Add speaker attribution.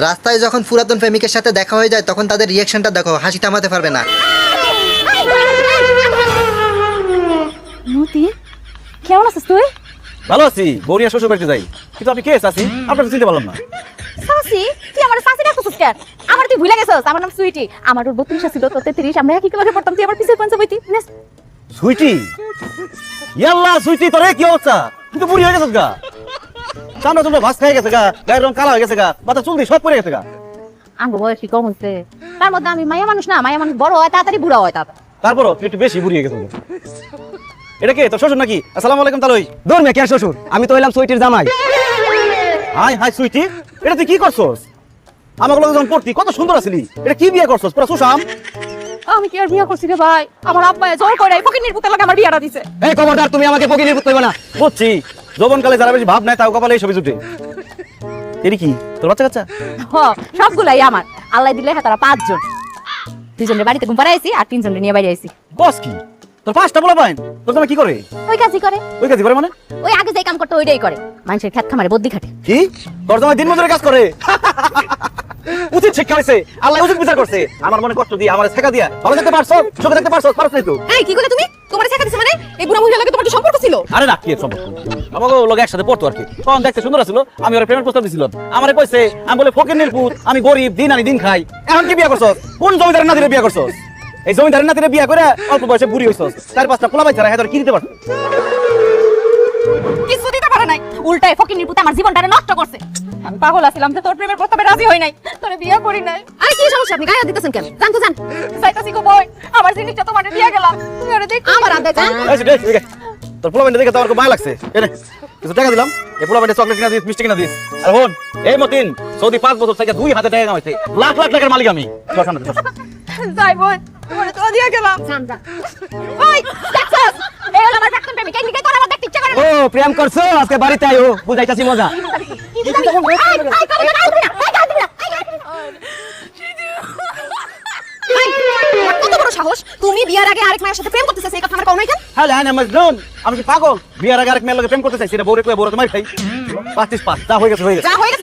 Speaker 1: রাস্তায় যখন পুরাতন প্রেমিকের সাথে দেখা হয়ে যায় তখন তাদের রিয়াকশনটা দেখো, হাসি থামাতে পারবে না।
Speaker 2: মতি, কেমন আছিস তুই?
Speaker 3: ভালো আছি, বৌরিয়া শ্বশুর বাড়িতে যাই। কিন্তু আপনি কে চাচি? আপনাকে চিনতে পারলাম না।
Speaker 2: সাসি, তুই আমার সাসি ডাকছিস কেন? আমার তুই ভুলে গেছিস, আমার নাম সুইটি। আমার 32 ছিল, তোর 33, আমরা একই ক্লাসে পড়তাম, তুই আমার পিছে পঞ্চম হইতি।
Speaker 3: সুইটি, ইয়াল্লা সুইটি, তোরে কি অবস্থা? তুই তো বুড়ি হয়ে গেছিস গা। চামড়া চুমড়া ভাস খাই গেছে গা, গায়ের রং কালা হয়ে গেছে গা, মাথা চুল দিয়ে সব পড়ে গেছে গা।
Speaker 2: আঙ্গ বয়স কি কম হচ্ছে? তার মধ্যে আমি মায়া মানুষ না, মায়া মানুষ বড় হয় তাড়াতাড়ি বুড়া হয় তাড়াতাড়ি।
Speaker 3: তারপরও তুই একটু বেশি বুড়ি হয়ে গেছিস। এটা কে, তোর শ্বশুর নাকি? আসসালামু আলাইকুম তালই।
Speaker 4: দূর মে কে শ্বশুর, আমি তো হইলাম সুইটির জামাই।
Speaker 3: হাই হাই সুইটি, এটা তুই কি করছস? আমাকে লোক যখন পড়তি কত সুন্দর আছিলি, এটা কি বিয়ে করছস? পুরো সুশাম।
Speaker 2: আমি কি আর বিয়ে করছি রে ভাই? আমার আব্বা জোর করে ফকির পুতের লাগে আমার বিয়েটা দিছে।
Speaker 4: এই খবরদার, তুমি আমাকে ফকির পুত কইবা না।
Speaker 3: বুঝছি, যৌবনকালে যারা বেশি ভাব নাই তাও কপালে এই ছবি জুটে। এর কি তোর বাচ্চা কাচ্চা?
Speaker 2: হ, সবগুলাই আমার। আল্লাহ দিলে হ্যাঁ তারা 5 জন। 2 জনের বাড়িতে ঘুম পাড়াইছি আর 3 জনের নিয়ে বাইরে আইছি।
Speaker 3: বস কি তোর পাঁচটা বলা পাইন? তোর জামাই কি করে?
Speaker 2: ওই কাজই করে।
Speaker 3: ওই কাজই করে মানে?
Speaker 2: ওই আগে যেই কাম করতে ওইটাই করে। মানুষের খেত খামারে বদ্দি খাটে।
Speaker 3: কি তোর জামাই দিন মজুরের কাজ করে? উচিত শিক্ষা হয়েছে, আল্লাহ উচিত বিচার করছে। আমার মনে কষ্ট দিয়ে আমার শেখা দিয়া ভালো দেখতে পারছো, চোখে দেখতে পারছো, পারছ নাই তো?
Speaker 2: এই কি কইলে তুমি? তোমারে শেখা দিছে মানে? এই বুড়া মহিলা লাগে তোমার কি সম্পর্ক ছিল?
Speaker 3: আরে না, কি এর সম্পর্ক? আমাকে লোক একসাথে পড়তো আর কি। তখন দেখতে সুন্দর ছিল, আমি ওর প্রেমের প্রস্তাব দিছিলাম। আমারে কইছে আমি বলে ফকির নির্পুত, আমি গরিব, দিন আনি দিন খাই। এখন কি বিয়ে করছস? কোন জমিদারের নাতিরে বিয়ে করছস? এই জমিদারের নাতিরে বিয়ে করে অল্প বয়সে বুড়ি হইছস। 4-5টা পোলা বাচ্চা রাখা, তোর কি দিতে পারছ?
Speaker 2: কিছু দিতে পারে নাই, উল্টায় ফকির নির্পুত আমার জীবনটারে নষ্ট করছে। আমি পাগল আছিলাম যে তোর প্রেমের প্রস্তাবে রাজি হই নাই, তোরে বিয়ে করি নাই। আরে কি সমস্যা, আপনি গায়ে দিতেছেন কেন? জান তো জান, সাইতাসি গো বই, আমার জিনিসটা তোমারে দিয়ে গেলাম, তুমি ওরে দেখ। আমার আদে জান,
Speaker 3: তোর পোলা বান্ডে দেখে তো আমার খুব মায়া লাগছে। এনে কিছু টাকা দিলাম, এই পোলা বান্ডে চকলেট কিনা দিস, মিষ্টি কিনা দিস। আর হন, এই মতিন সৌদি 5 বছর থেকে 2 হাতে টাকা কামাইছে, লাখ লাখ টাকার মালিক আমি। চল সামনে চল।
Speaker 2: যাই বই, তোমারে তো দিয়ে গেলাম। জান জান, ওই দেখছস, এই হলো আমার প্রাক্তন প্রেমিক, এই নিকে করে আমার দেখতে ইচ্ছা করে।
Speaker 4: ও প্রেম করছো, আজকে বাড়িতে আইও, বুঝাইতাছি মজা।
Speaker 2: কত বড় সাহস, তুমি বিয়ার আগে আরেক মায়ের সাথে প্রেম করতেছিস, এই কথা আমার কও নাই কেন?
Speaker 3: হ্যাঁ হ্যাঁ মজনুন, আমি কি পাগল? বিয়ার আগে আরেক মেয়ের লগে প্রেম করতে চাইছি, এটা বউরে কই বউরে তোমার খাই। 5-5 যা হয়ে গেছে হয়ে গেছে।
Speaker 2: যা হয়ে গেছে